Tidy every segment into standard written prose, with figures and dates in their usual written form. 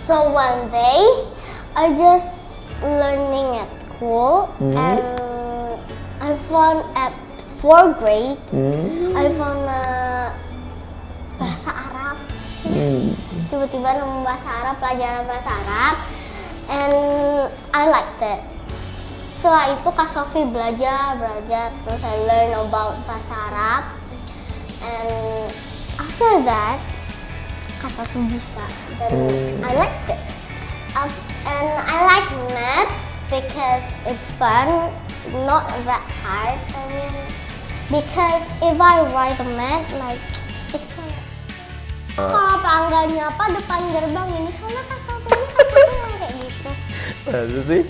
So one day, I just learning at school, and I found at 4th grade, I found bahasa Arab. Tiba-tiba nemu bahasa Arab, pelajaran bahasa Arab, and I liked it. Setelah itu Kak Sophie belajar, terus I learn about bahasa Arab, and after that, Kak Sophie bisa, dan I liked it. And I like math because it's fun, not that hard. I mean, because if I write the math, like, it's fun. Kalau pangganya apa depan gerbang ini, karena Kak Sophie kayak gitu. Masa sih?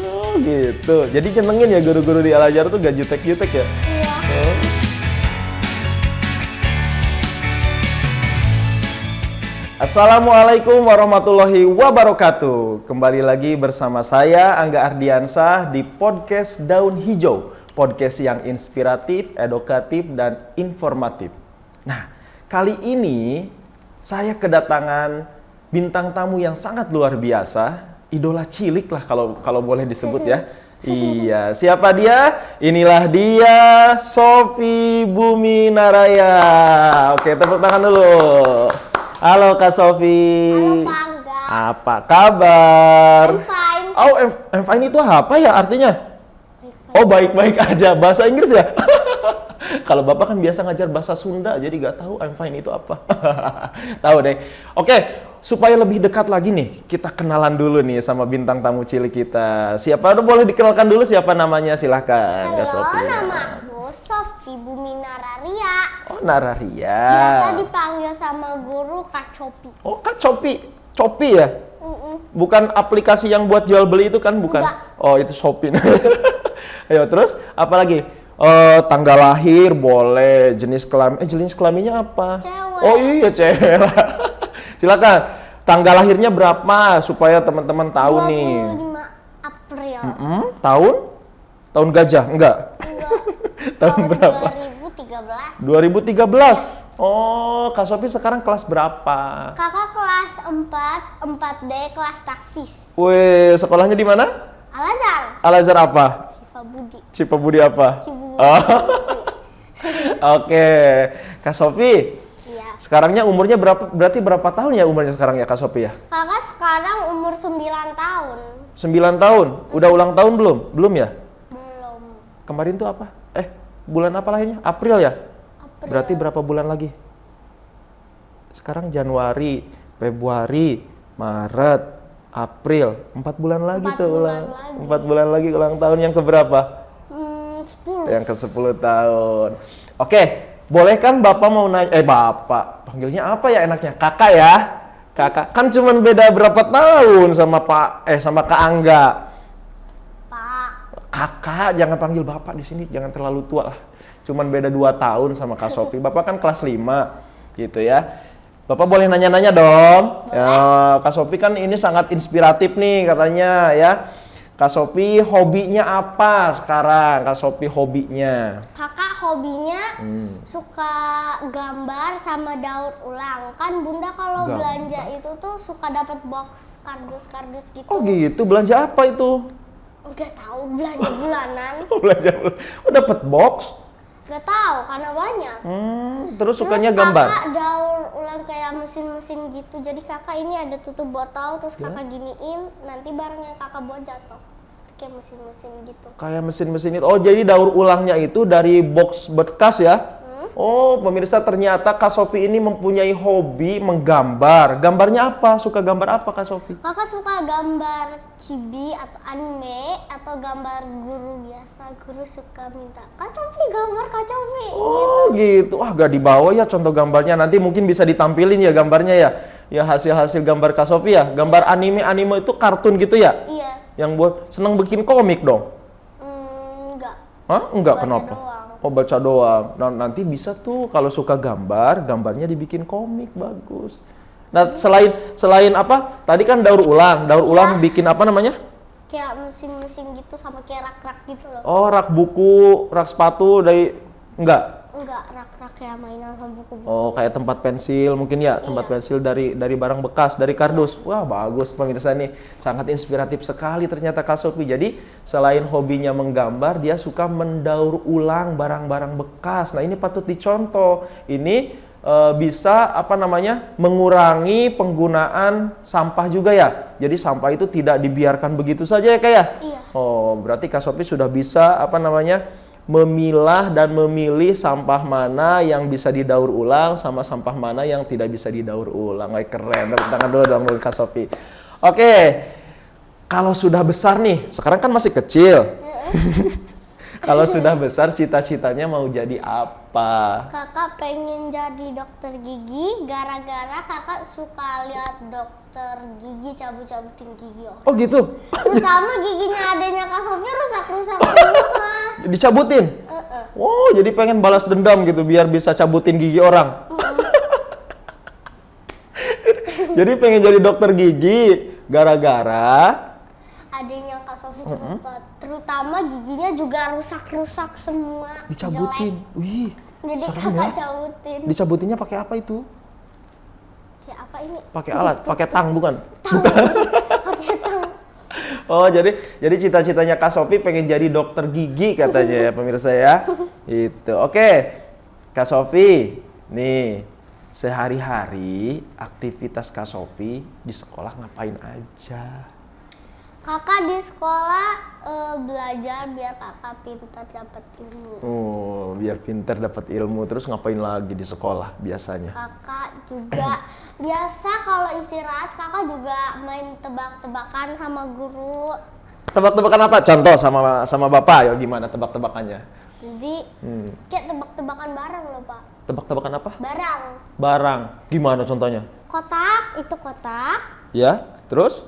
Oh gitu. Jadi nyenengin ya guru-guru di Al-Azhar tuh gak jutek-jutek ya? Iya. Assalamualaikum warahmatullahi wabarakatuh. Kembali lagi bersama saya Angga Ardiansah di podcast Daun Hijau. Podcast yang inspiratif, edukatif, dan informatif. Nah, kali ini saya kedatangan bintang tamu yang sangat luar biasa. Idola cilik lah kalau boleh disebut ya. Iya, siapa dia? Inilah dia, Sophie Bumi Naraya. Oke, tepuk tangan dulu. Halo Kak Sophie. Halo Pak Angga. Apa kabar? I'm fine. Oh, I'm fine itu apa ya artinya? Oh, baik-baik aja. Bahasa Inggris ya? Kalau Bapak kan biasa ngajar bahasa Sunda, jadi nggak tahu I'm fine itu apa. Tahu deh. Oke, supaya lebih dekat lagi nih, kita kenalan dulu nih sama bintang tamu cilik kita. Siapa? Boleh dikenalkan dulu siapa namanya? Silahkan, Kak Halo, Sophie. nama aku Sophie Bumi Nararia. Oh, Nararia. Biasa dipanggil sama guru Kak Copi. Oh, Kak Copi. Copi ya? Bukan aplikasi yang buat jual beli itu kan? Bukan? Enggak. Oh, itu Shopee. Ayo, terus apa lagi? Tanggal lahir boleh, jenis kelaminnya apa? Cewek. Oh iya, cewek. Silakan. Tanggal lahirnya berapa supaya teman-teman tahu nih? 25 April. Tahun? Tahun gajah? Enggak. Tahun berapa? 2013. 2013. Oh, Kak Sophie sekarang kelas berapa? Kakak kelas 4, 4D kelas takfis. Wih, sekolahnya di mana? Al-Azhar. Al-Azhar apa? Syifa Budi. Cipa Budi apa? Cibubur. Oh. Oke, Kak Sophie. Iya. Sekarangnya umurnya berarti berapa tahun ya umurnya sekarang ya Kak Sophie ya? Kakak sekarang umur 9 tahun. 9 tahun. Udah ulang tahun belum? Belum ya? Belum. Kemarin tuh apa? Bulan apa lahirnya? April ya? April. Berarti berapa bulan lagi? Sekarang Januari, Februari, Maret, April. 4 bulan lagi 4 tuh bulan ulang. lagi. 4 bulan lagi ulang tahun yang keberapa? 10. Yang ke-10 tahun. Oke, boleh kan Bapak mau nanya, Bapak, panggilnya apa ya enaknya? Kakak ya? Kakak, kan cuman beda berapa tahun sama sama Kak Angga. Pak. Kakak, jangan panggil Bapak di sini, jangan terlalu tua lah. Cuman beda 2 tahun sama Kak Sophie. Bapak kan kelas 5, gitu ya. Bapak boleh nanya-nanya dong. Ya, Kak Sophie kan ini sangat inspiratif nih katanya ya. Kak Sophie hobinya apa sekarang? Kak Sophie hobinya? Kakak hobinya suka gambar sama daur ulang. Kan Bunda kalau Gambar. belanja itu tuh suka dapat box kardus-kardus gitu. Oh gitu, belanja apa itu? Nggak tahu, belanja bulanan. Belanja, oh dapat box? Nggak tahu karena banyak. Terus sukanya Terus gambar? kakak daur ulang kayak mesin-mesin gitu. Jadi kakak ini ada tutup botol, terus kakak giniin, nanti barang yang kakak buat jatuh. Kayak mesin-mesin gitu. Kayak mesin-mesin itu. Oh jadi daur ulangnya itu dari box bekas ya? Oh pemirsa, ternyata Kak Sophie ini mempunyai hobi menggambar. Gambarnya apa? Suka gambar apa Kak Sophie? Kakak suka gambar chibi atau anime atau gambar guru biasa. Guru suka minta, Kak Cofi gambar Kak Cofi. Oh gitu. Wah gak dibawa ya contoh gambarnya. Nanti mungkin bisa ditampilin ya gambarnya ya. Ya hasil-hasil gambar Kak Sophie ya. Gambar anime itu kartun gitu ya? Iya. Yang buat seneng bikin komik dong? Enggak. Hah? Enggak, Baca kenapa? doang. Oh baca doang. Nah nanti bisa tuh kalau suka gambarnya dibikin komik, bagus. Nah selain apa? Tadi kan daur ulang bikin apa namanya? Kayak mesin-mesin gitu sama kayak rak-rak gitu loh. Oh rak buku, rak sepatu enggak? Enggak, rak-rak ya mainan sama buku-buku. Oh, kayak tempat pensil mungkin ya, tempat pensil dari barang bekas, dari kardus. Wah, bagus pemirsa nih. Sangat inspiratif sekali ternyata Kak Sophie. Jadi, selain hobinya menggambar, dia suka mendaur ulang barang-barang bekas. Nah, ini patut dicontoh. Ini bisa mengurangi penggunaan sampah juga ya. Jadi sampah itu tidak dibiarkan begitu saja ya Kak ya? Iya. Oh, berarti Kak Sophie sudah bisa memilah dan memilih sampah mana yang bisa didaur ulang sama sampah mana yang tidak bisa didaur ulang. Wah, keren. Tepuk tangan dulu dong Kak Sophie. Oke. Kalau sudah besar nih, sekarang kan masih kecil. Kalau sudah besar cita-citanya mau jadi apa? Kakak pengen jadi dokter gigi gara-gara kakak suka lihat dokter gigi cabut-cabutin gigi orang. Oh gitu? Terutama giginya adanya Kak Sophie rusak-rusak semua. Dicabutin? Oh, jadi pengen balas dendam gitu biar bisa cabutin gigi orang. Jadi pengen jadi dokter gigi gara-gara adanya Kak Sophie cepat. Terutama giginya juga rusak-rusak semua. dicabutin. Jelek. Wih, Jadi serem kakak ya. cabutin. Dicabutinnya pakai apa itu? Ya apa ini? Pakai alat, pakai tang bukan? Pakai tang. Oh, jadi cita-citanya Kak Sophie pengen jadi dokter gigi katanya ya pemirsa ya. Itu. Oke. Kak Sophie, nih sehari-hari aktivitas Kak Sophie di sekolah ngapain aja? Kakak di sekolah belajar biar kakak pintar dapat ilmu. Oh, biar pintar dapat ilmu. Terus ngapain lagi di sekolah biasanya? Kakak juga biasa kalau istirahat kakak juga main tebak-tebakan sama guru. Tebak-tebakan apa? Contoh sama Bapak, ya gimana tebak-tebakannya? Jadi kayak tebak-tebakan barang loh Pak. Tebak-tebakan apa? Barang. Barang. Gimana contohnya? Kotak, itu kotak. Ya, terus?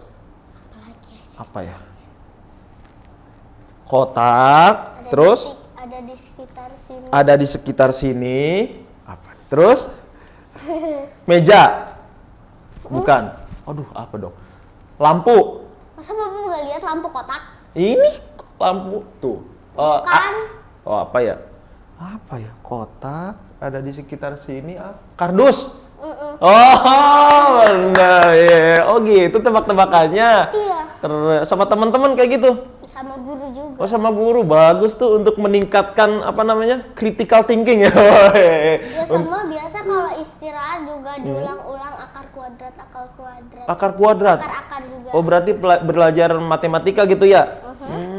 Apalagi ya? Apa ya? Kotak, terus? Ada di sekitar sini. Ada di sekitar sini. Apa? Terus? Meja? Bukan. Aduh, apa dong? Lampu? Masa Bapak nggak lihat lampu kotak? Ini lampu tuh. Kan? Oh, apa ya? Apa ya? Kotak ada di sekitar sini. Kardus. Oh, benar ya. Oh gitu tebak-tebakannya. Iya. Keren. Sama teman-teman kayak gitu. Sama guru juga. Oh, sama guru. Bagus tuh untuk meningkatkan critical thinking ya. Ya sama biasa kalau istirahat juga diulang-ulang akar kuadrat. Akar kuadrat. Akar juga. Oh, berarti belajar matematika gitu ya? Keren.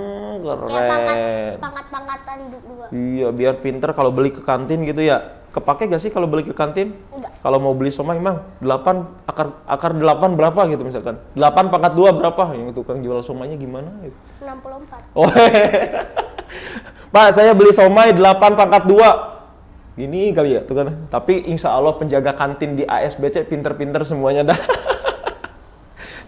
Kayak pangkat-pangkatan dua. Iya, biar pinter kalau beli ke kantin gitu ya. Kepake gak sih kalau beli ke kantin? Enggak. Kalau mau beli somai, Mang, 8 akar 8 berapa gitu misalkan. 8 pangkat 2 berapa? Yang tukang jual somainya gimana gitu. 64. Oh. Pak, saya beli somai 8 pangkat 2. Gini kali ya, tuh kan. Tapi insya Allah penjaga kantin di ASBC pinter-pinter semuanya dah.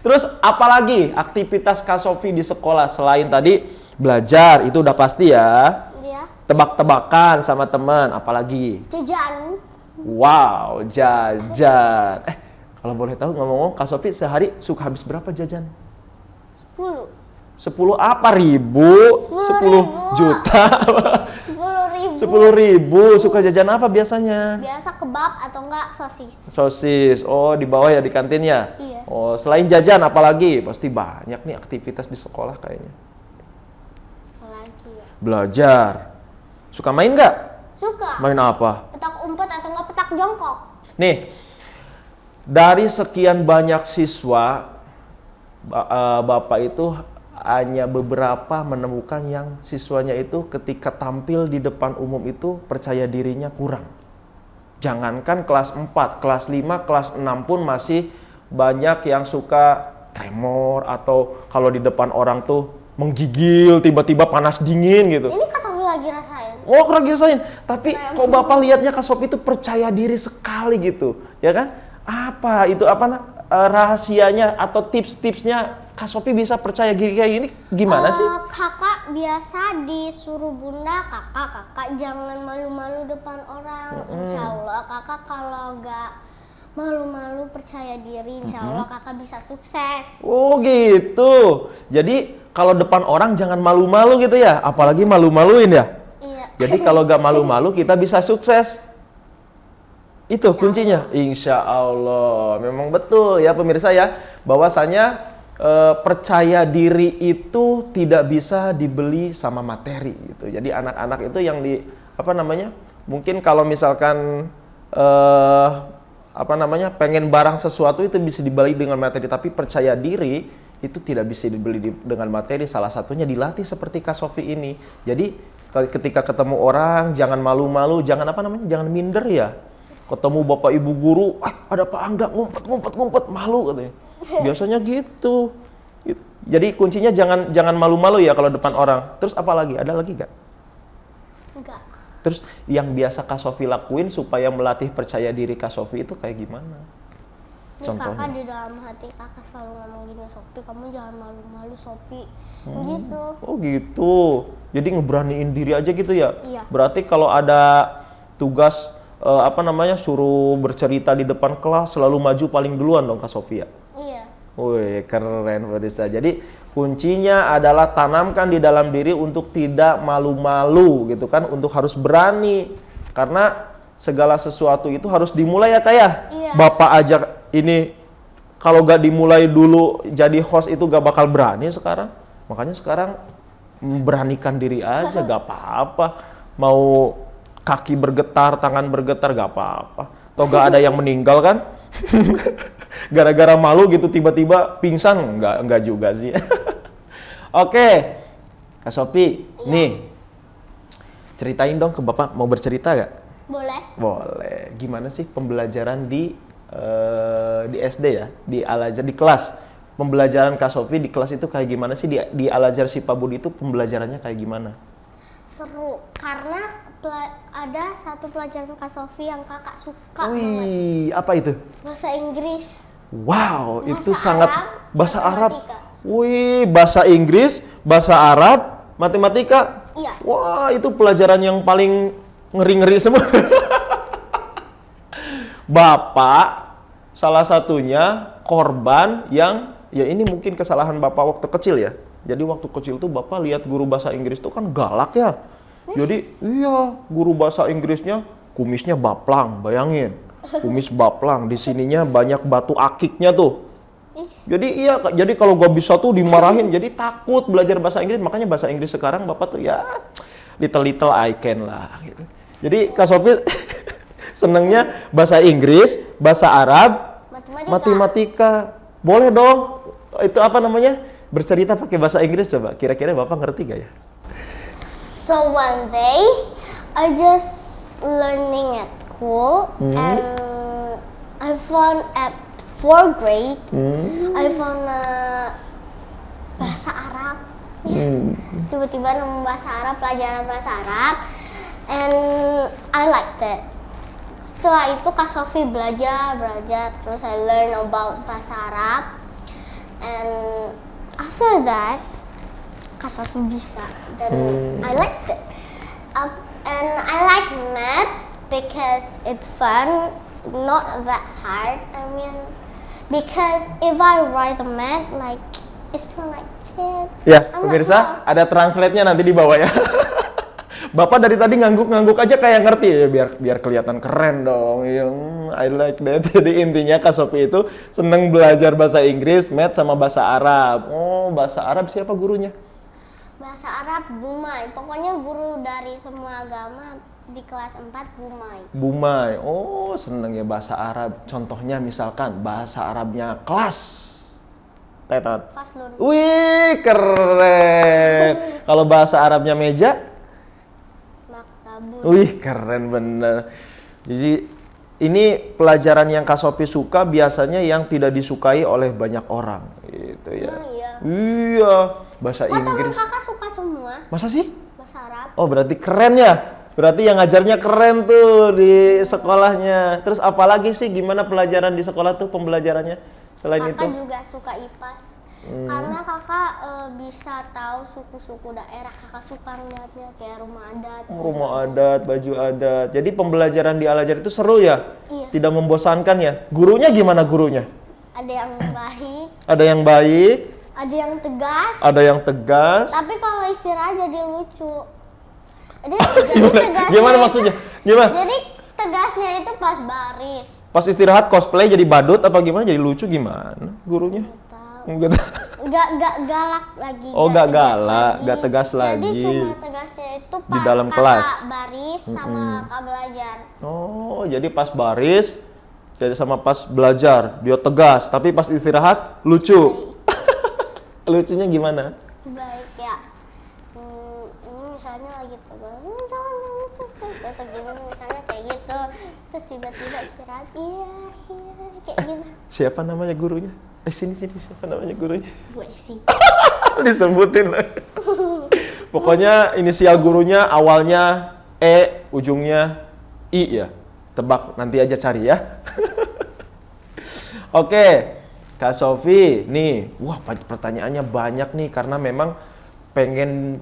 Terus apalagi aktivitas Kak Sophie di sekolah selain tadi belajar, itu udah pasti ya. Iya. Tebak-tebakan sama teman, apalagi? Jajan. Wow, jajan. Kalau boleh tahu ngomong-ngomong, Kak Sophie sehari suka habis berapa jajan? 10. 10 apa? Ribu? 10 juta? 10.000. 10.000. Suka jajan apa biasanya? Biasa kebab atau enggak sosis. Sosis. Oh, di bawah ya di kantin ya? Iya. Oh, selain jajan apalagi? Pasti banyak nih aktivitas di sekolah kayaknya. Apalagi ya. Belajar. Suka main nggak? Suka. Main apa? Petak umpet atau enggak petak jongkok. Nih, dari sekian banyak siswa, Bapak itu hanya beberapa menemukan yang siswanya itu ketika tampil di depan umum itu percaya dirinya kurang. Jangankan kelas 4, kelas 5, kelas 6 pun masih banyak yang suka tremor atau kalau di depan orang tuh menggigil, tiba-tiba panas dingin gitu. Ini Kak Sophie lagi rasain. Oh, kurang rasain. Tapi kok Bapak lihatnya Kak Sophie itu percaya diri sekali gitu, ya kan? Apa itu rahasianya atau tips-tipsnya Kak Sophie bisa percaya diri kayak gini gimana sih? Kakak biasa disuruh bunda, kakak jangan malu-malu depan orang. Insya Allah kakak kalau nggak malu-malu percaya diri, insya Allah kakak bisa sukses. Oh gitu. Jadi kalau depan orang jangan malu-malu gitu ya, apalagi malu-maluin ya. Iya. Jadi kalau gak malu-malu kita bisa sukses. Itu kuncinya. Insya Allah. Memang betul ya pemirsa ya. Bahwasanya percaya diri itu tidak bisa dibeli sama materi gitu. Jadi anak-anak itu yang mungkin kalau misalkan pengen barang sesuatu itu bisa dibeli dengan materi, tapi percaya diri itu tidak bisa dibeli dengan materi. Salah satunya dilatih seperti Kak Sofi ini. Jadi ketika ketemu orang jangan malu-malu, jangan minder ya. Ketemu bapak ibu guru, ada Pak Angga ngumpet malu katanya. Biasanya gitu. Jadi kuncinya jangan malu-malu ya kalau depan orang. Terus apa lagi? Ada lagi gak? Enggak. Terus yang biasa Kak Sofi lakuin supaya melatih percaya diri Kak Sofi itu kayak gimana? Contohnya? Kakak di dalam hati kakak selalu ngomong gini, Sofi kamu jangan malu-malu Sofi. Gitu. Oh gitu. Jadi ngeberaniin diri aja gitu ya? Iya. Berarti kalau ada tugas suruh bercerita di depan kelas selalu maju paling duluan dong Kak Sofi ya? Iya. Wih, keren pemirsa. Jadi kuncinya adalah tanamkan di dalam diri untuk tidak malu-malu gitu kan, untuk harus berani. Karena segala sesuatu itu harus dimulai ya Kak ya? Iya. Bapak ajak ini kalau gak dimulai dulu jadi host itu gak bakal berani sekarang. Makanya sekarang beranikan diri aja, gak apa-apa. Mau kaki bergetar, tangan bergetar, gak apa-apa. Atau gak ada yang meninggal kan? Gara-gara malu gitu tiba-tiba pingsan, enggak juga sih. Oke, Kak Sofi, nih ceritain dong ke Bapak, mau bercerita gak? Boleh. Boleh. Gimana sih pembelajaran di SD ya, di Al-Azhar di kelas? Pembelajaran Kak Sofi di kelas itu kayak gimana sih di Al-Azhar Sipabudi itu pembelajarannya kayak gimana? Seru, karena ada satu pelajaran Kak Sofi yang kakak suka banget. Wih, apa itu? Bahasa Inggris. Wow, Bahasa itu sangat Arab, bahasa Arab. matematika. Wih, bahasa Inggris, bahasa Arab, matematika. Iya. Wah, itu pelajaran yang paling ngeri-ngeri semua. Bapak salah satunya korban yang ya ini mungkin kesalahan Bapak waktu kecil ya. Jadi waktu kecil tuh Bapak lihat guru bahasa Inggris tuh kan galak ya. Jadi iya, guru bahasa Inggrisnya kumisnya baplang, bayangin. Kumis baplang, di sininya banyak batu akiknya tuh. Jadi iya, jadi kalau gak bisa tuh dimarahin, jadi takut belajar bahasa Inggris. Makanya bahasa Inggris sekarang Bapak tuh ya little I can lah gitu. Jadi Kak Sofi senengnya bahasa Inggris, bahasa Arab, matematika. Boleh dong, itu bercerita pakai bahasa Inggris coba. Kira-kira Bapak ngerti gak ya? So one day, I just learning at school and I found at 4th grade, I found bahasa Arab. Tiba-tiba nemu bahasa Arab, pelajaran bahasa Arab, and I liked it. Setelah itu Kak Sofi belajar, terus I learn about bahasa Arab, and after that, Kak Sofi bisa, dan I liked it. And I like math because it's fun, not that hard. I mean, because if I write the math, like, it's not like it. Ya, pemirsa, ada translate-nya nanti di bawah ya. Bapak dari tadi ngangguk-ngangguk aja kayak ngerti ya, biar kelihatan keren dong. I like that. Jadi intinya Kak Sofi itu seneng belajar bahasa Inggris, math sama bahasa Arab. Oh, bahasa Arab siapa gurunya? Bahasa Arab Bumai. Pokoknya guru dari semua agama di kelas 4 Bumai. Bumai. Oh, seneng ya bahasa Arab. Contohnya misalkan bahasa Arabnya kelas. Tetot. Faslun. Wih, keren. Kalau bahasa Arabnya meja? Maktabun. Wih, keren bener. Jadi ini pelajaran yang Kak Sofi suka biasanya yang tidak disukai oleh banyak orang, gitu ya. Oh, iya. Iya, bahasa Inggris. Teman kakak suka semua Masa sih? bahasa Arab. Oh, berarti keren ya? Berarti yang ngajarnya keren tuh di sekolahnya. Terus apalagi sih gimana pelajaran di sekolah tuh pembelajarannya selain Kakak itu? juga suka IPAS. Karena kakak bisa tahu suku-suku daerah. Kakak suka ngeliatnya kayak rumah adat. Rumah adat, baju adat. Jadi pembelajaran di Al-Azhar itu seru ya? Iya. Tidak membosankan ya? Gurunya gimana gurunya? Ada yang baik, Ada yang baik, ada yang tegas. ada yang tegas. Tapi kalau istirahat jadi lucu. Gimana maksudnya? Gimana? Jadi tegasnya itu pas baris. Pas istirahat cosplay jadi badut apa gimana? Jadi lucu gimana gurunya? Enggak tahu. Nggak galak lagi. Oh, nggak tegas galak, nggak tegas Jadi lagi. cuma tegasnya itu pas Di dalam kakak kelas. baris sama kakak belajar. Oh, jadi pas baris jadi sama pas belajar dia tegas, tapi pas istirahat lucu. Lucunya gimana? Baik ya. Ini misalnya lagi tegas. Atau gini misalnya kayak gitu. Terus tiba-tiba istirahat. Iya, kayak gitu. Siapa namanya gurunya? Sini siapa namanya gurunya? Gue sih. Disebutin lah. Pokoknya inisial gurunya awalnya E, ujungnya I ya. Tebak, nanti aja cari ya. Oke, Kak Sofi, nih, wah pertanyaannya banyak nih karena memang pengen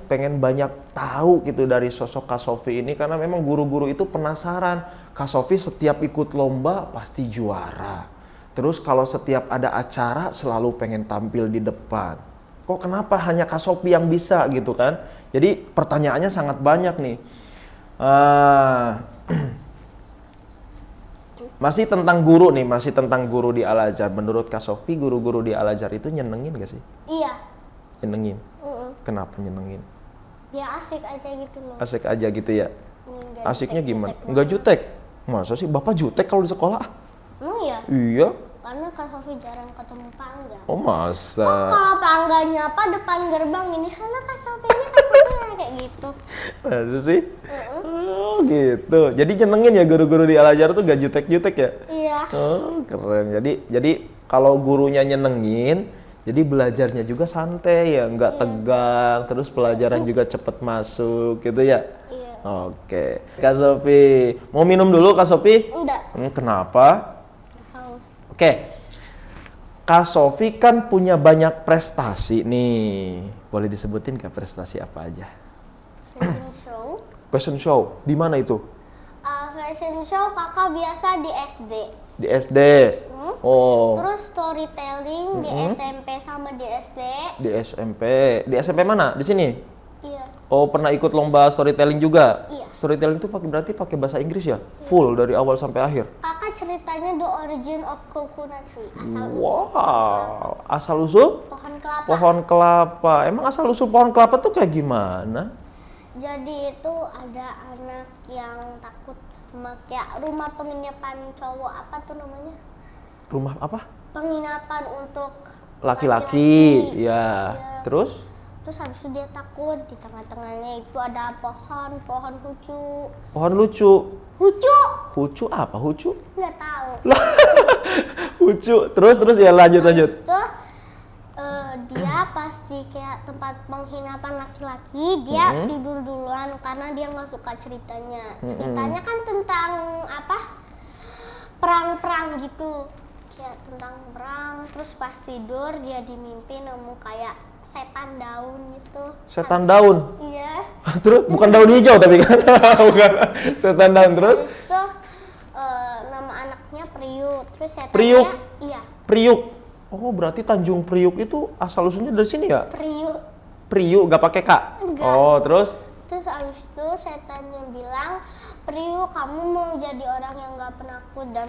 pengen banyak tahu gitu dari sosok Kak Sofi ini karena memang guru-guru itu penasaran. Kak Sofi setiap ikut lomba pasti juara. Terus kalau setiap ada acara selalu pengen tampil di depan. Kok kenapa hanya Kak Sofi yang bisa gitu kan? Jadi pertanyaannya sangat banyak nih. Masih tentang guru nih, masih tentang guru di Al-Azhar. Menurut Kak Sofi, guru-guru di Al-Azhar itu nyenengin gak sih? Iya. Nyenengin? Kenapa nyenengin? Ya asik aja gitu loh. Asik aja gitu ya? Nggak Asiknya gimana? jutek-jutek Enggak jutek? Masa sih? Bapak jutek kalau di sekolah? Emang ya? Iya? Karena Kak Sofi jarang ketemu Pangga. Oh masa? Kalau Pangganya apa depan gerbang ini, sana Kak Sofi ini Kak Sofi kayak gitu. Masa sih? Oh gitu. Jadi nyenengin ya guru-guru di Al-Azhar tuh gak jutek-jutek ya? Iya. Oh keren. Jadi kalau gurunya nyenengin, jadi belajarnya juga santai ya, nggak tegang. Terus pelajaran juga cepet masuk gitu ya? Iya. Oke. Kak Sofi, mau minum dulu Kak Sofi? Enggak. Kenapa? Haus. Oke. Kak Sofi kan punya banyak prestasi nih. Boleh disebutin Kak prestasi apa aja? Fashion show. Fashion show, di mana itu? Fashion show kakak biasa di SD. Di SD. Oh. Terus storytelling di SMP sama di SD. Di SMP. Di SMP mana? Di sini? Iya. Oh, pernah ikut lomba storytelling juga? Iya. Storytelling itu berarti pakai bahasa Inggris ya? Full dari awal sampai akhir. Kakak ceritanya the origin of coconut tree. Asal Wow. Asal usul? pohon kelapa. Pohon kelapa. Emang asal usul pohon kelapa tuh kayak gimana? Jadi itu ada anak yang takut sama kayak rumah penginapan cowok, apa tuh namanya? Rumah apa? Penginapan untuk Laki-laki. Ya. Terus? Terus habis itu dia takut, di tengah-tengahnya itu ada pohon hucu. Pohon lucu. Hucu? Hucu apa? Hucu? Nggak tahu. Hucu. Terus ya lanjut. Habis itu dia pasti kayak tempat penginapan laki-laki, dia tidur duluan karena dia nggak suka ceritanya. Ceritanya kan tentang apa? Perang-perang gitu. Kayak tentang perang, terus pas tidur dia dimimpi nemu kayak setan daun gitu. Setan daun? Iya. Terus bukan daun hijau tapi kan? Bukan. Setan daun terus? Terus tuh nama anaknya Priuk. Terus setannya Priuk? Iya. Priuk? Oh berarti Tanjung Priuk itu asal usulnya dari sini ya? Priuk. Priuk, gak pakai K? Enggak. Oh terus? Terus abis itu setannya bilang, Priuk kamu mau jadi orang yang gak penakut dan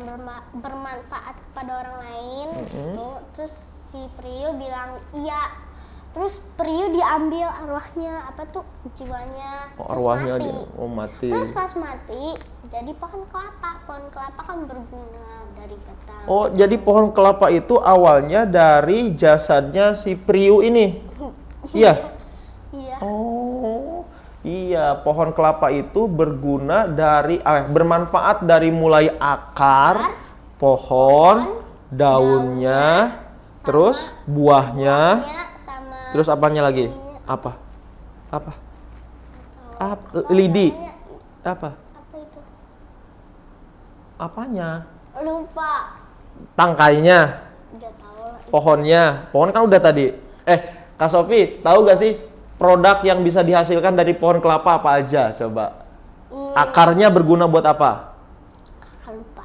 bermanfaat kepada orang lain gitu. Terus si Priuk bilang iya. Terus Priuk diambil arwahnya, apa tuh jiwanya. Oh, Terus arwahnya mati. mati. Terus pas mati jadi pohon kelapa. Pohon kelapa kan berguna dari batang. Oh jadi pohon kelapa itu awalnya dari jasadnya si Priuk ini? Iya? Iya. Oh iya, pohon kelapa itu berguna dari bermanfaat dari mulai akar pohon, daunnya, terus buahnya, sama terus apanya lagi? Apa? Lidi? Apa? apa itu? Apanya? Lupa. Tangkainya, Nggak tahu lah. pohonnya. Pohon kan udah tadi. Kak Sofi, tahu gak sih produk yang bisa dihasilkan dari pohon kelapa apa aja? Coba. Akarnya berguna buat apa? Kakak lupa.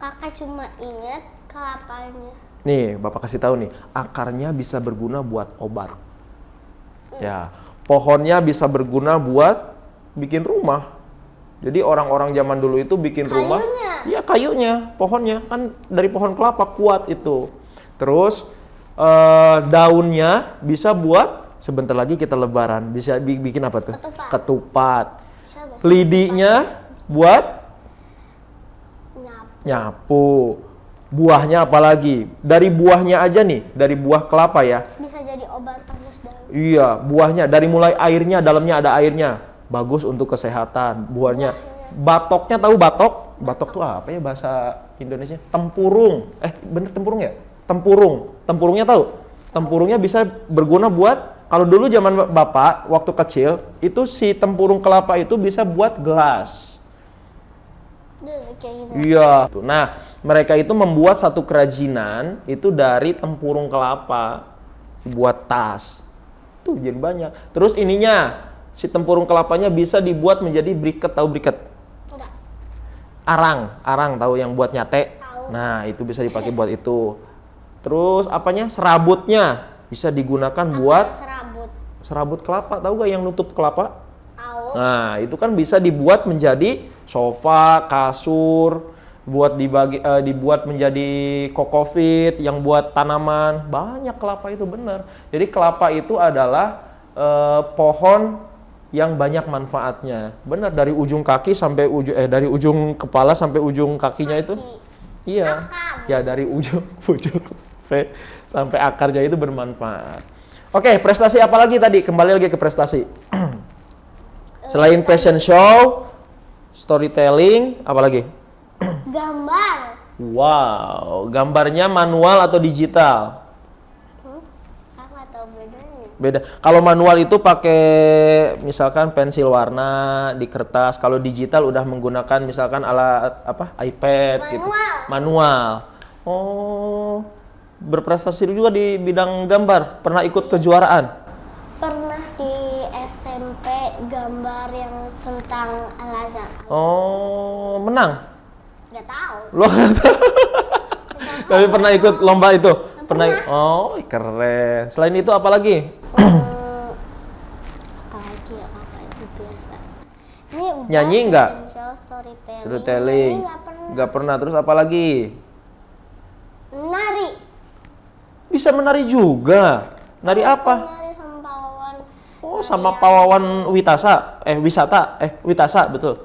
Kakak cuma ingat kelapanya. Nih, Bapak kasih tahu nih. Akarnya bisa berguna buat obat. Ya. Pohonnya bisa berguna buat bikin rumah. Jadi orang-orang zaman dulu itu bikin rumah, ya kayunya, pohonnya kan dari pohon kelapa kuat itu. Terus daunnya bisa buat, sebentar lagi kita lebaran, bisa bikin apa tuh? Ketupat. Lidinya buat nyapu. Buahnya apalagi? Dari buahnya aja nih, dari buah kelapa ya. Bisa jadi obat panas daun. Iya, buahnya dari mulai airnya, dalamnya ada airnya. Bagus untuk kesehatan. Buahnya. Batoknya tahu batok? Batok tuh apa ya bahasa Indonesia? Tempurung. Bener tempurung ya? Tempurung. Tempurungnya tahu? Tempurungnya bisa berguna buat, kalau dulu zaman Bapak waktu kecil, itu si tempurung kelapa itu bisa buat gelas. Kayak gitu. Iya. Nah, mereka itu membuat satu kerajinan itu dari tempurung kelapa buat tas. Tuh jadi banyak. Terus ininya, si tempurung kelapanya bisa dibuat menjadi briket, tahu briket? Enggak. Arang tahu yang buat nyate? Tahu. Nah, itu bisa dipakai buat itu. Terus apanya? Serabutnya bisa digunakan buat serabut kelapa, tahu gak yang nutup kelapa? Tahu. Nah, itu kan bisa dibuat menjadi sofa, kasur, dibuat menjadi kokofit yang buat tanaman. Banyak kelapa itu benar. Jadi kelapa itu adalah pohon yang banyak manfaatnya. Benar, dari ujung kaki sampai dari ujung kepala sampai ujung kakinya itu. Iya. Ya, dari ujung sampai akarnya itu bermanfaat. Oke, prestasi apa lagi tadi? Kembali lagi ke prestasi. Selain fashion show, storytelling, apa lagi? Gambar. Wow, gambarnya manual atau digital? Apa tahu bedanya? Beda. Kalau manual itu pakai misalkan pensil warna di kertas. Kalau digital udah menggunakan misalkan alat apa? iPad gitu. Manual. Oh, berprestasi juga di bidang gambar. Pernah ikut kejuaraan? Pernah di SMP gambar yang tentang Al-Azhar. Oh, menang? Nggak tahu. Lo nggak tahu? Tapi pernah ikut lomba itu? Pernah. Oh, keren. Selain itu apa lagi? Apalagi ya, apa itu biasa. Ini udah Nyanyi nggak? Storytelling. Storytelling. Nyanyi Nggak pernah. Terus apa lagi? Menari. Bisa menari juga. Nari apa? Menari sama pawawan. Oh, sama pawawan wisata. Witasa, betul.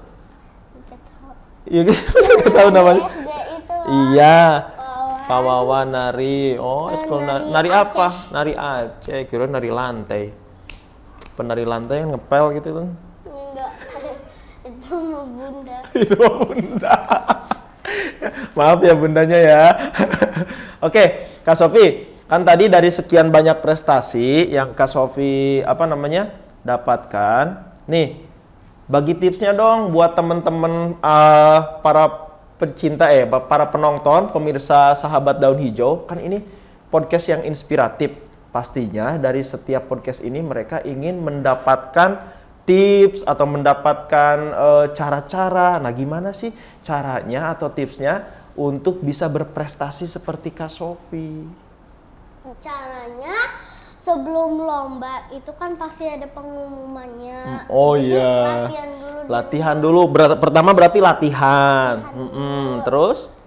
Nggak tahu. Iya, nggak tahu namanya. SD itu loh. Iya. Pawawan. Pawawan nari. Oh, sekolah nari apa? Nari Aceh. Kira nari lantai. Penari lantai yang ngepel gitu kan. Enggak. Itu mau bunda. Itu mah bunda. Maaf ya bundanya ya. Oke, Kak Sofi, kan tadi dari sekian banyak prestasi yang Kak Sofi dapatkan. Nih, bagi tipsnya dong buat temen-temen para pencinta para penonton, pemirsa Sahabat Daun Hijau. Kan ini podcast yang inspiratif. Pastinya dari setiap podcast ini mereka ingin mendapatkan tips atau mendapatkan cara-cara. Nah, gimana sih caranya atau tipsnya untuk bisa berprestasi seperti Kak Sofi? Caranya sebelum lomba itu kan pasti ada pengumumannya. Oh Jadi iya. Latihan dulu. Pertama berarti latihan. Terus?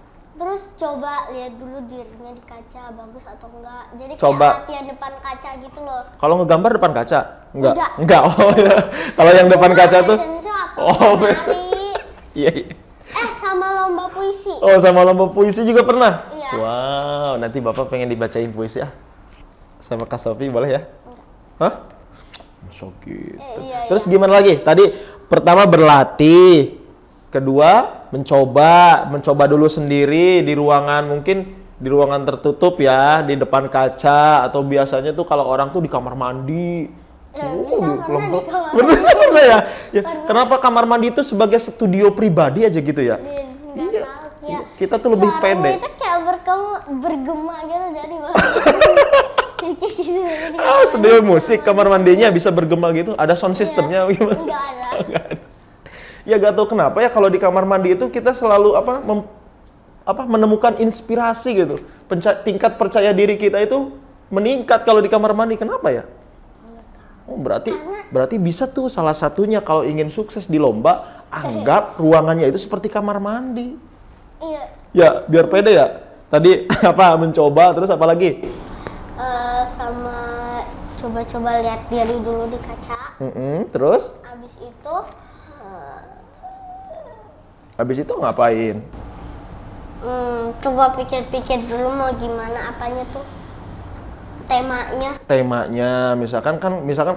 Terus coba lihat dulu dirinya di kaca bagus atau enggak. Jadi Coba. kayak latihan depan kaca gitu loh. Kalau ngegambar depan kaca? Enggak. Enggak. Enggak. Oh iya. Kalau yang depan kaca tuh. Oh, Iya. sama lomba puisi. Oh, sama lomba puisi juga pernah? Iya. Wow, nanti Bapak pengen dibacain puisi sama Kak Sofi boleh ya? Enggak. Hah? Masa gitu. Iya. Terus gimana lagi? Tadi pertama berlatih, kedua mencoba dulu sendiri di ruangan, mungkin di ruangan tertutup ya, di depan kaca, atau biasanya tuh kalau orang tuh di kamar mandi. Pernah di kamar Bener ya? Kenapa kamar mandi itu sebagai studio pribadi aja gitu ya? Iya. Tahu, ya. Kita tuh lebih Suaranya pede. itu kayak bergema gitu jadi kayak gitu. Jadi Studio musik, kamar mandinya bisa bergema gitu. Ada sound systemnya gimana? Enggak ada. Ya gak tahu kenapa ya kalau di kamar mandi itu kita selalu menemukan inspirasi gitu. Tingkat percaya diri kita itu meningkat kalau di kamar mandi. Kenapa ya? Oh, berarti bisa tuh salah satunya kalau ingin sukses di lomba, anggap ruangannya itu seperti kamar mandi. Iya. Ya, biar pede ya. Tadi apa mencoba terus apa lagi? Sama coba-coba lihat diri dulu di kaca. Terus? Habis itu ngapain? Coba pikir-pikir dulu mau gimana apanya tuh. Temanya, misalkan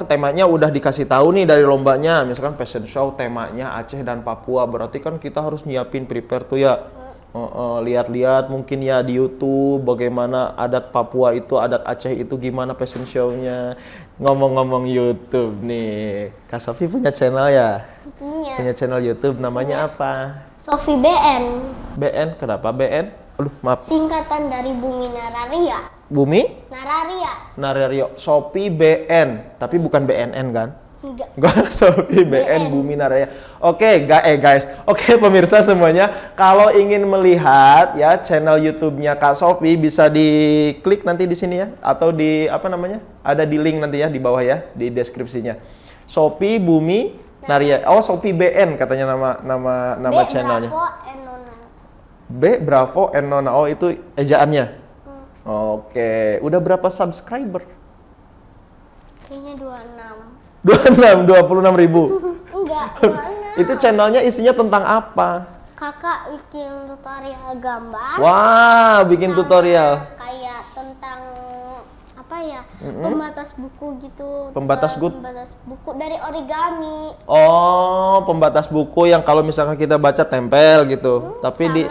temanya udah dikasih tahu nih dari lombanya, misalkan fashion show temanya Aceh dan Papua, berarti kan kita harus nyiapin prepare tuh ya. Lihat-lihat mungkin ya di YouTube bagaimana adat Papua itu, adat Aceh itu gimana fashion show-nya. Ngomong-ngomong YouTube nih, Kak Sofi punya channel ya? Punya channel YouTube, namanya apa? Sofi BN. BN, kenapa BN? Aduh, maaf. Singkatan dari Bumi Nararia. Bumi? Nararia. Sofi BN, tapi bukan BNN kan? Enggak. Sofi BN Bumi Nararia. Oke, guys. Oke, pemirsa semuanya, kalau ingin melihat ya channel YouTube-nya Kak Sofi bisa diklik nanti di sini ya, atau di apa namanya? Ada di link nanti ya di bawah ya, di deskripsinya. Sofi Bumi Nararia. Oh, Sofi BN katanya nama channelnya. B Bravo and Nona. Oh, itu ejaannya. Oke, udah berapa subscriber? Kayaknya 26 ribu. Enggak, 26. Itu channelnya isinya tentang apa? Kakak bikin tutorial gambar. Wah, bikin tutorial. Kayak tentang apa ya? Pembatas buku gitu. Pembatas buku dari origami. Oh, pembatas buku yang kalau misalkan kita baca tempel gitu. Tapi sama di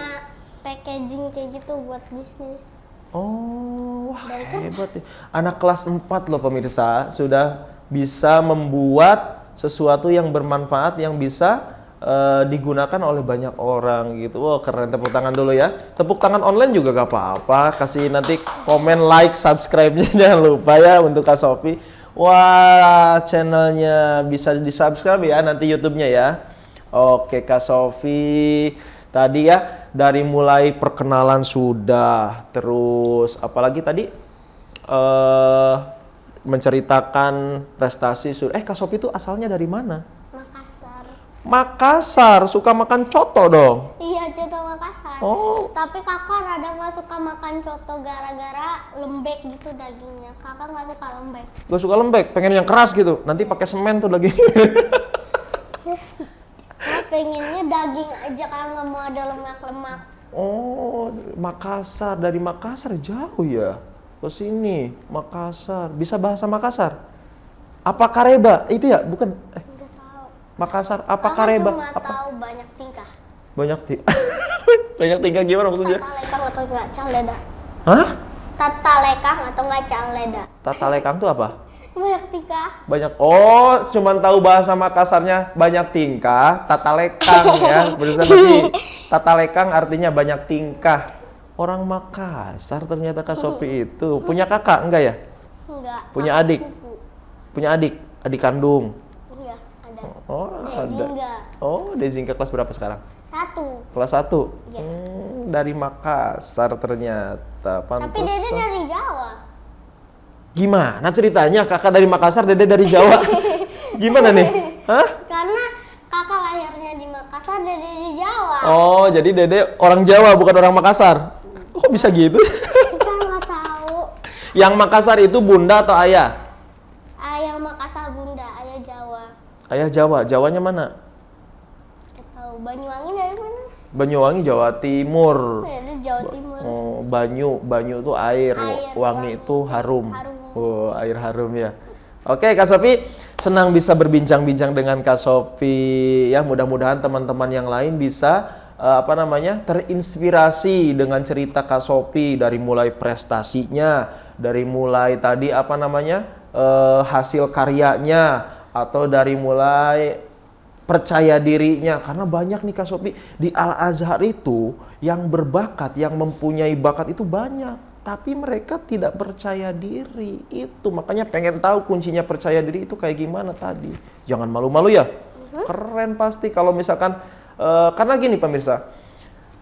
packaging kayak gitu buat bisnis. Oh, wah, hebat ya. Anak kelas 4 loh pemirsa, sudah bisa membuat sesuatu yang bermanfaat yang bisa digunakan oleh banyak orang gitu. Wah, keren, tepuk tangan dulu ya. Tepuk tangan online juga gak apa-apa. Kasih nanti komen, like, subscribe-nya jangan lupa ya untuk Kak Sofi. Wah, channelnya bisa di-subscribe ya nanti YouTube-nya ya. Oke, Kak Sofi. Tadi ya dari mulai perkenalan sudah, terus apalagi tadi menceritakan prestasi sudah. Kak Sofi itu asalnya dari mana? Makassar, suka makan coto dong? Iya, coto Makassar. Oh. Tapi kakak rada nggak suka makan coto gara-gara lembek gitu dagingnya. Kakak nggak suka lembek. Gak suka lembek, pengen yang keras gitu. Nanti pakai semen tuh dagingnya. Pengennya daging aja, kalau nggak mau ada lemak-lemak. Oh, Makassar, dari Makassar jauh ya ke sini. Makassar, bisa bahasa Makassar? Apa kareba? Itu ya, bukan? Nggak tahu. Makassar, apa Kakak kareba? cuma Apa? tahu banyak tingkah. Banyak tingkah gimana maksudnya? Tata lekang atau nggak caleda? Hah? Tata lekang atau nggak caleda? Tata lekang tuh apa? Banyak tingkah. Banyak. Oh, cuman tahu bahasa Makassarnya banyak tingkah, tata lekang ya. Berusaha nanti tata lekang artinya banyak tingkah. Orang Makassar ternyata Kak Sofi itu. Punya kakak enggak ya? Enggak. Punya adik? Sepupu. Punya adik kandung. Iya, ada. Oh, ada. Dezingga. Oh, Dezingga kelas berapa sekarang? 1. Kelas 1. Iya. Dari Makassar ternyata. Tapi Dede dari Jawa. Gimana ceritanya? Kakak dari Makassar, Dede dari Jawa. Gimana nih? Hah? Karena kakak lahirnya di Makassar, Dede di Jawa. Oh, jadi Dede orang Jawa bukan orang Makassar. Kok bisa gitu? Kita nggak tahu. Yang Makassar itu bunda atau ayah? Ayah Makassar bunda, ayah Jawa. Ayah Jawa. Jawanya mana? Nggak tahu. Banyuwangi dari mana? Banyuwangi, Jawa Timur. Ya, itu Jawa Timur. Oh, Banyu itu air, wangi itu harum. Harum. Oh, air harum ya. Oke, Kak Sofi, senang bisa berbincang-bincang dengan Kak Sofi. Ya, mudah-mudahan teman-teman yang lain bisa terinspirasi dengan cerita Kak Sofi dari mulai prestasinya, dari mulai tadi hasil karyanya, atau dari mulai percaya dirinya. Karena banyak nih Kak Sofi di Al-Azhar itu yang berbakat, yang mempunyai bakat itu banyak. Tapi mereka tidak percaya diri. Itu makanya pengen tahu kuncinya percaya diri itu kayak gimana tadi. Jangan malu-malu ya. Keren pasti kalau misalkan karena gini pemirsa.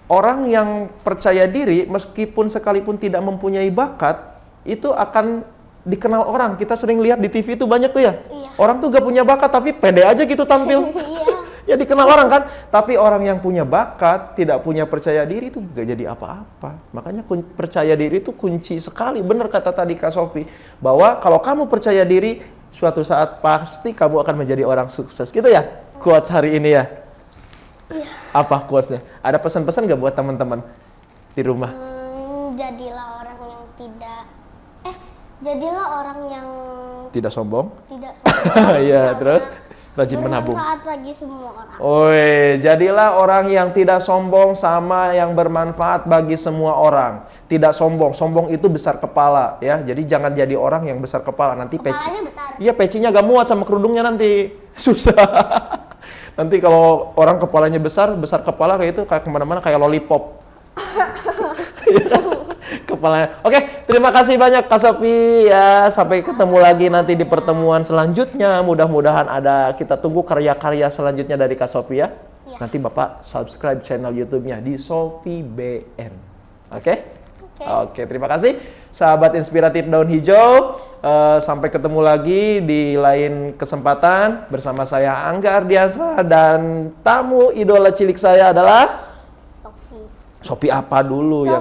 Orang yang percaya diri meskipun sekalipun tidak mempunyai bakat itu akan dikenal orang. Kita sering lihat di TV itu banyak tuh ya. Iya. Orang tuh gak punya bakat tapi pede aja gitu tampil. Iya. Ya dikenal orang kan. Tapi orang yang punya bakat, tidak punya percaya diri itu gak jadi apa-apa. Makanya percaya diri itu kunci sekali. Bener kata tadi Kak Sofi, bahwa kalau kamu percaya diri, suatu saat pasti kamu akan menjadi orang sukses. Gitu ya quotes hari ini ya. Iya. Apa quotesnya? Ada pesan-pesan gak buat teman-teman di rumah? Jadilah orang yang jadilah orang yang Tidak sombong. tidak sombong. Iya, sama terus rajin menabung. bermanfaat bagi semua orang. Oi, jadilah orang yang tidak sombong sama yang bermanfaat bagi semua orang. Tidak sombong. Sombong itu besar kepala ya. Jadi jangan jadi orang yang besar kepala, nanti Kepalanya besar. Iya, pecinya gak muat sama kerudungnya nanti. Susah. Nanti kalau orang kepalanya besar kepala kayak itu kayak kemana-mana kayak lollipop. Kepalanya. Oke, terima kasih banyak Kak Sofi ya. Sampai ketemu lagi nanti di pertemuan selanjutnya. Mudah-mudahan kita tunggu karya-karya selanjutnya dari Kak Sofi ya. Iya. Nanti Bapak subscribe channel YouTube-nya di Sofi BN. Oke? Oke, terima kasih sahabat inspiratif daun hijau. Sampai ketemu lagi di lain kesempatan bersama saya Angga Ardiansa dan tamu idola cilik saya adalah Sofi apa dulu ya?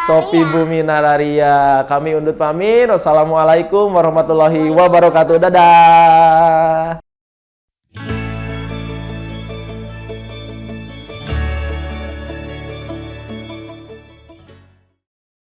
Sofi Bumi Nararia. Kami undur pamit. Wassalamualaikum warahmatullahi wabarakatuh. Dadah.